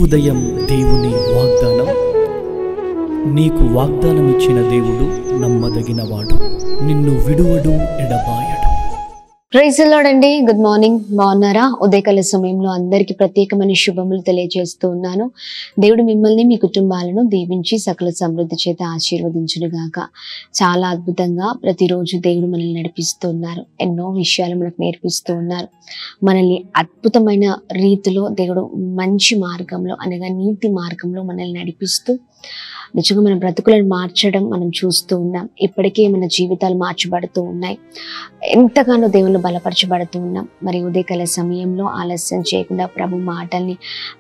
ఉదయం దేవుని వాగ్దానం. నీకు వాగ్దానం ఇచ్చిన దేవుడు నమ్మదగినవాడు, నిన్ను విడువడు, ఎడబాయడు. ప్రైజ్ ది లార్డ్ అండి. Good morning. బాగున్నారా? ఉదయకాల సమయంలో అందరికి ప్రత్యేకమైన శుభములు తెలియజేస్తూ ఉన్నాను. దేవుడు మిమ్మల్ని మీ కుటుంబాలను దీవించి సకల సమృద్ధి చేత ఆశీర్వదించును గాక. చాలా అద్భుతంగా ప్రతిరోజు దేవుడు మనల్ని నడిపిస్తూ ఉన్నారు. ఎన్నో విషయాలు మనకు నేర్పిస్తూ ఉన్నారు. మనల్ని అద్భుతమైన రీతిలో దేవుడు మంచి మార్గంలో అనగా నీతి మార్గంలో మనల్ని నడిపిస్తూ నిజంగా మన బ్రతుకులను మార్చడం మనం చూస్తూ ఉన్నాం. ఇప్పటికే మన జీవితాలు మార్చబడుతూ ఉన్నాయి. ఎంతగానో దేవుళ్ళు బలపరచబడుతూ ఉన్నాం. మరి ఉదయకాల సమయంలో ఆలస్యం చేయకుండా ప్రభు మాటల్ని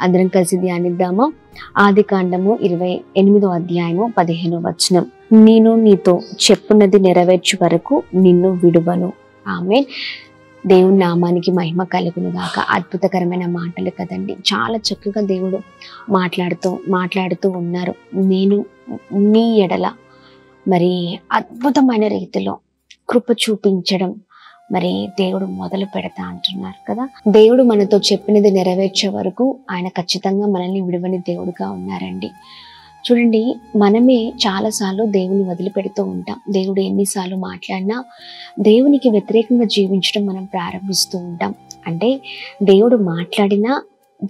అందరం కలిసి ధ్యానిద్దామా? ఆదికాండము 28వ అధ్యాయము 15వ వచనం. నేను నీతో చెప్పున్నది నెరవేర్చు వరకు నిన్ను విడువను. ఆమేన్. దేవుని నామానికి మహిమ కలుగును గాక. అద్భుతకరమైన మాటలు కదండి. చాలా చక్కగా దేవుడు మాట్లాడుతూ ఉన్నారు. నేను నీ ఎడల మరి అద్భుతమైన రీతిలో కృప చూపించడం మరి దేవుడు మొదలు పెడతా అంటున్నారు కదా. దేవుడు మనతో చెప్పినది నెరవేర్చే వరకు ఆయన ఖచ్చితంగా మనల్ని విడువని దేవుడుగా ఉన్నారండి. చూడండి, మనమే చాలాసార్లు దేవుని వదిలిపెడుతూ ఉంటాం. దేవుడు ఎన్నిసార్లు మాట్లాడినా దేవునికి వ్యతిరేకంగా జీవించడం మనం ప్రారంభిస్తూ ఉంటాం. అంటే దేవుడు మాట్లాడినా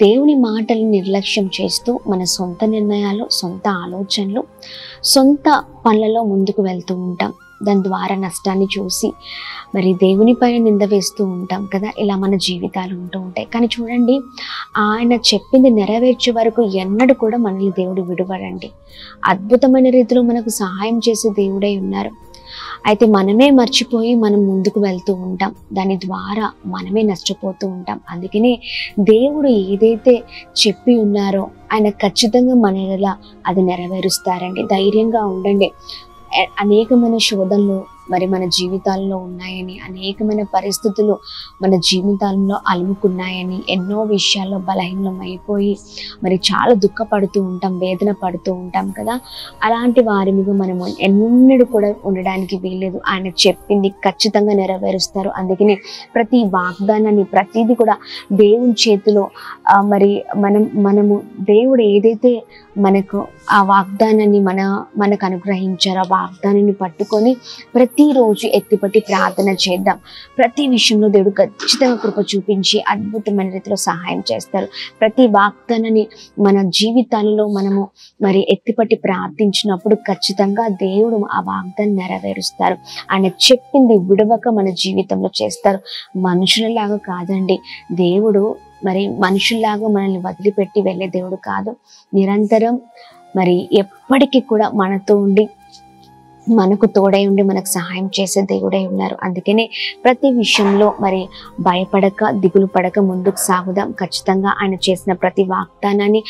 దేవుని మాటలను నిర్లక్ష్యం చేస్తూ మన సొంత నిర్ణయాలు, సొంత ఆలోచనలు, సొంత పనులలో ముందుకు వెళ్తూ ఉంటాం. దాని ద్వారా నష్టాన్ని చూసి మరి దేవుని పైన నింద వేస్తూ ఉంటాం కదా. ఇలా మన జీవితాలు ఉంటూ ఉంటాయి. కానీ చూడండి, ఆయన చెప్పింది నెరవేర్చే వరకు ఎన్నడూ కూడా మనల్ని దేవుడు విడువడండి. అద్భుతమైన రీతిలో మనకు సహాయం చేసే దేవుడై ఉన్నారు. అయితే మనమే మర్చిపోయి మనం ముందుకు వెళ్తూ ఉంటాం. దాని ద్వారా మనమే నష్టపోతూ ఉంటాం. అందుకనే దేవుడు ఏదైతే చెప్పి ఉన్నారో ఆయన ఖచ్చితంగా మన ఎడల అది నెరవేరుస్తారండి. ధైర్యంగా ఉండండి. అనేకమైన శోధనలు మరి మన జీవితాల్లో ఉన్నాయని, అనేకమైన పరిస్థితులు మన జీవితాల్లో అలుముకున్నాయని, ఎన్నో విషయాల్లో బలహీనం అయిపోయి మరి చాలా దుఃఖపడుతూ ఉంటాం, వేదన పడుతూ ఉంటాం కదా. అలాంటి వారి మీద మనము ఎన్నడూ కూడా ఉండడానికి వీల్లేదు. ఆయన చెప్పింది ఖచ్చితంగా నెరవేరుస్తారు. అందుకనే ప్రతి వాగ్దానాన్ని, ప్రతిదీ కూడా దేవుని చేతిలో మరి మనము దేవుడు ఏదైతే మనకు ఆ వాగ్దానాన్ని మనకు అనుగ్రహించారో ఆ వాగ్దానాన్ని పట్టుకొని ప్రతిరోజు ఎత్తిపట్టి ప్రార్థన చేద్దాం. ప్రతి విషయంలో దేవుడు ఖచ్చితంగా కృప చూపించి అద్భుతమైన రీతిలో సహాయం చేస్తారు. ప్రతి వాగ్దానాన్ని మన జీవితాలలో మనము మరి ఎత్తిపట్టి ప్రార్థించినప్పుడు ఖచ్చితంగా దేవుడు ఆ వాగ్దాన్ని నెరవేరుస్తారు. ఆయన చెప్పింది విడవక మన జీవితంలో చేస్తారు. మనుషులలాగా కాదండి. దేవుడు మరి మనుషుల్లాగా మనల్ని వదిలిపెట్టి వెళ్ళే దేవుడు కాదు. నిరంతరం మరి ఎప్పటికీ కూడా మనతో ఉండి, మనకు తోడై ఉండి మనకు సహాయం చేసే దేవుడై ఉన్నారు. అందుకనే ప్రతి విషయంలో మరి భయపడక, దిగులు పడక ముందుకు సాగుదాం. ఖచ్చితంగా ఆయన చేసిన ప్రతి వాగ్దానాన్ని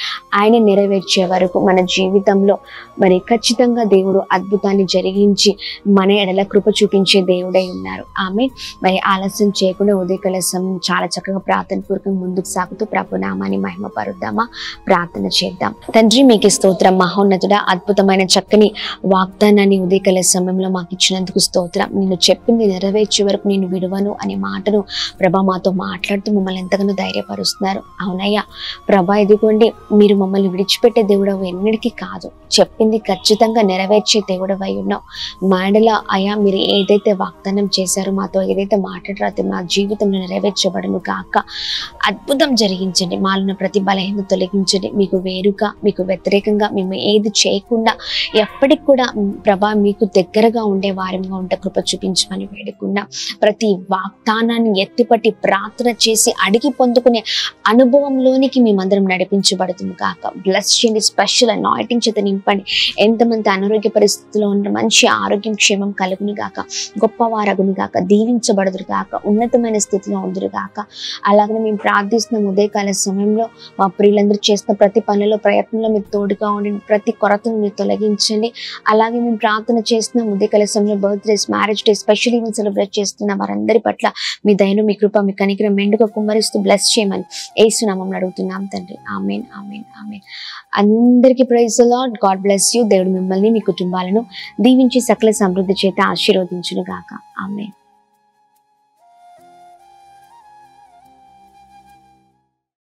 ఆయన నెరవేర్చే వరకు మన జీవితంలో మరి ఖచ్చితంగా దేవుడు అద్భుతాన్ని జరిగించి మన ఎడల కృప చూపించే దేవుడై ఉన్నారు. ఆమె మరి ఆలస్యం చేయకుండా ఉదయకాల సమయం చాలా చక్కగా ప్రార్థన పూర్వకంగా ముందుకు సాగుతూ ప్రభు నామాన్ని మహిమపరుద్దామా? ప్రార్థన చేద్దాం. తండ్రి, మీకు స్తోత్రం. మహోన్నతుడా, అద్భుతమైన చక్కని వాగ్దానాన్ని ఉదయ సమయంలో మాకు ఇచ్చినందుకు స్తోత్రం. నేను చెప్పింది నెరవేర్చే వరకు నేను విడువను అనే మాటను ప్రభా మాతో మాట్లాడుతూ మమ్మల్ని ఎంతగానో ధైర్యపరుస్తున్నారు. అవునయ్యా ప్రభా, ఇదిగోండి, మీరు మమ్మల్ని విడిచిపెట్టే దేవుడవు ఎన్నటికీ కాదు. చెప్పింది ఖచ్చితంగా నెరవేర్చే దేవుడవై ఉన్నావు. మాడల అయ్యా, మీరు ఏదైతే వాగ్దానం చేశారో, మాతో ఏదైతే మాట్లాడారో మా జీవితంలో నెరవేర్చబడను కాక. అద్భుతం జరిగించండి. మాలో ప్రతి బలహీనత తొలగించండి. మీకు వేరుగా, మీకు వ్యతిరేకంగా మేము ఏది చేయకుండా ఎప్పటికి కూడా ప్రభా మీకు దగ్గరగా ఉండే వారంగా ఉంటే కృప చూపించమని వేడుకున్నా. ప్రతి వాగ్దానాన్ని ఎత్తిపట్టి ప్రార్థన చేసి అడిగి పొందుకునే అనుభవంలోనికి మేమందరం నడిపించబడుతుంది కాక. బ్లెస్ చేయండి. స్పెషల్ అనాయింటింగ్ చేత నింపండి. ఎంతమంది అనారోగ్య పరిస్థితుల్లో ఉన్న మంచి ఆరోగ్యం, క్షేమం కలుగుని గాక. గొప్పవారగుని గాక. దీవించబడుదురు గాక. ఉన్నతమైన స్థితిలో ఉందురు గాక. అలాగనే మేము ప్రార్థిస్తున్న ఉదయకాల సమయంలో మా ప్రియులందరూ చేస్తున్న ప్రతి పనుల్లో, ప్రయత్నంలో మీరు తోడుగా ఉండి ప్రతి కొరతను మీరు తొలగించండి. అలాగే మేము ప్రార్థన చేస్తున్న ఉదయకాల సమయంలో birthdays, marriage day, special event celebrate చేస్తున్న వారందరి పట్ల మీ దయను, మీ కృప, మీ కనికరం మెండుగా కుమ్మరిస్తూ బ్లెస్ చేయమని యేసు నామములో అడుగుతున్నాం తండ్రి. ఆమేన్, ఆమేన్, ఆమేన్. అందరికీ praise the lord. God bless you. దేవుడు మిమ్మల్ని, మీ కుటుంబాలను దీవించి సకల సమృద్ధి చేత ఆశీర్వదించును గాక. ఆమేన్.